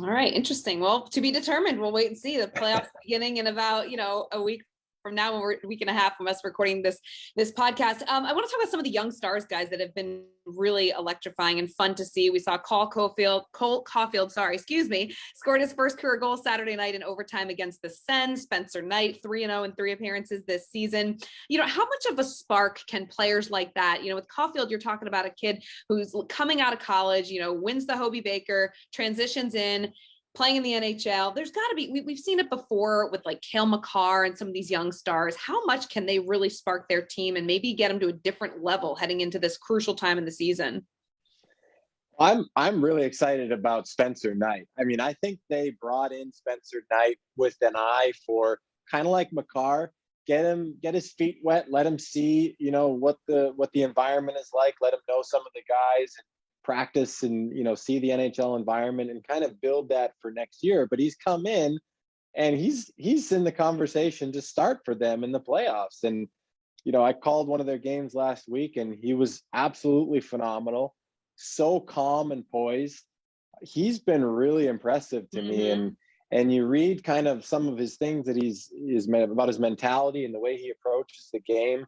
All right. Interesting. Well, to be determined. We'll wait and see. The playoffs beginning in about, a week from now, when we're a week and a half from us recording this podcast. I want to talk about some of the young stars, guys, that have been really electrifying and fun to see. We saw Cole Caufield, scored his first career goal Saturday night in overtime against the Sens. Spencer Knight, 3-0 in 3 appearances this season. How much of a spark can players like that, with Caufield, you're talking about a kid who's coming out of college, wins the Hobey Baker, transitions in, playing in the NHL. There's got to be, we've seen it before with like Cale Makar and some of these young stars. How much can they really spark their team and maybe get them to a different level heading into this crucial time in the season? I'm really excited about Spencer Knight. I mean, I think they brought in Spencer Knight with an eye for kind of like Makar, get his feet wet, let him see, what the environment is like, let him know some of the guys, and practice and, see the NHL environment and kind of build that for next year. But he's come in and he's in the conversation to start for them in the playoffs. And, I called one of their games last week and he was absolutely phenomenal. So calm and poised. He's been really impressive to me. And you read kind of some of his things that he's about his mentality and the way he approaches the game.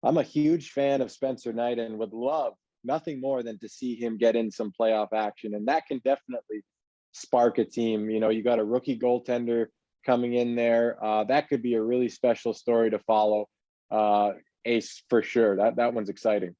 I'm a huge fan of Spencer Knight and would love nothing more than to see him get in some playoff action. And that can definitely spark a team. You got a rookie goaltender coming in there. That could be a really special story to follow. Ace for sure. That one's exciting.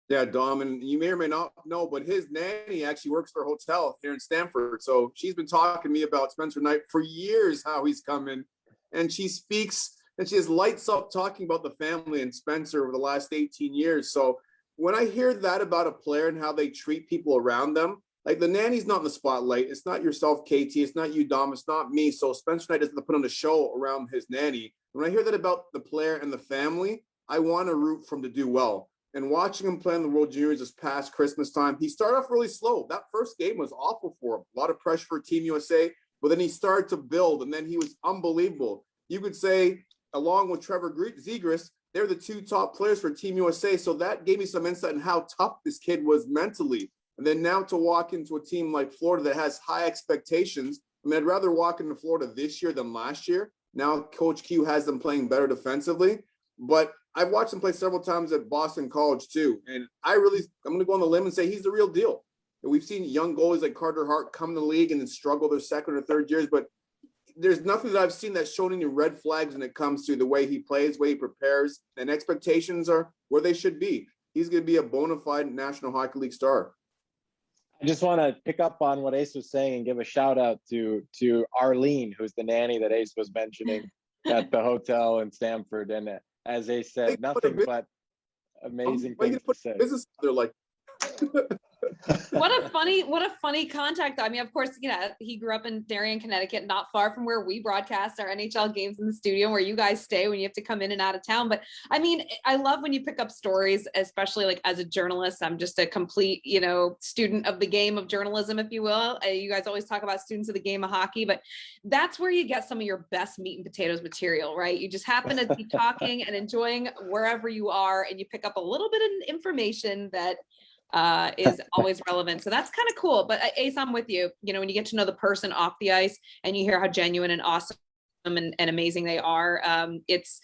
Yeah, Dom, and you may or may not know, but his nanny actually works for a hotel here in Stamford. So she's been talking to me about Spencer Knight for years, how he's coming. And she speaks and she has lights up talking about the family and Spencer over the last 18 years. So when I hear that about a player and how they treat people around them, like the nanny's not in the spotlight. It's not yourself, Katie. It's not you, Dom. It's not me. So Spencer Knight doesn't put on a show around his nanny. When I hear that about the player and the family, I want to root for him to do well. And watching him play in the World Juniors this past Christmas time, he started off really slow. That first game was awful for him. A lot of pressure for Team USA, but then he started to build, and then he was unbelievable. You could say, along with Trevor Zegras, they're the 2 top players for Team USA. So that gave me some insight on how tough this kid was mentally. And then now to walk into a team like Florida that has high expectations. I mean, I'd rather walk into Florida this year than last year. Now Coach Q has them playing better defensively. But I've watched him play several times at Boston College too. And I'm going to go on the limb and say he's the real deal. And we've seen young goalies like Carter Hart come to the league and then struggle their second or third years. But there's nothing that I've seen that's shown any red flags when it comes to the way he plays, the way he prepares, and expectations are where they should be. He's going to be a bona fide National Hockey League star. I just want to pick up on what Ace was saying and give a shout out to Arlene, who's the nanny that Ace was mentioning at the hotel in Stamford. And as Ace said, nothing but amazing things to say. Business, they're like, What a funny contact. I mean, of course, he grew up in Darien, Connecticut, not far from where we broadcast our NHL games in the studio, where you guys stay when you have to come in and out of town. But I mean, I love when you pick up stories, especially like as a journalist. I'm just a complete, student of the game of journalism, if you will. You guys always talk about students of the game of hockey, but that's where you get some of your best meat and potatoes material, right? You just happen to be talking and enjoying wherever you are, and you pick up a little bit of information that is always relevant. So that's kind of cool. But Ace, I'm with you. When you get to know the person off the ice and you hear how genuine and awesome and amazing they are, it's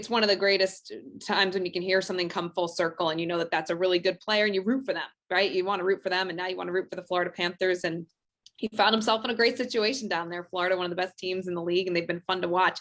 one of the greatest times when you can hear something come full circle and you know that that's a really good player and you root for them, right? You want to root for them, and now you want to root for the Florida Panthers. And he found himself in a great situation down there. Florida, one of the best teams in the league, and they've been fun to watch.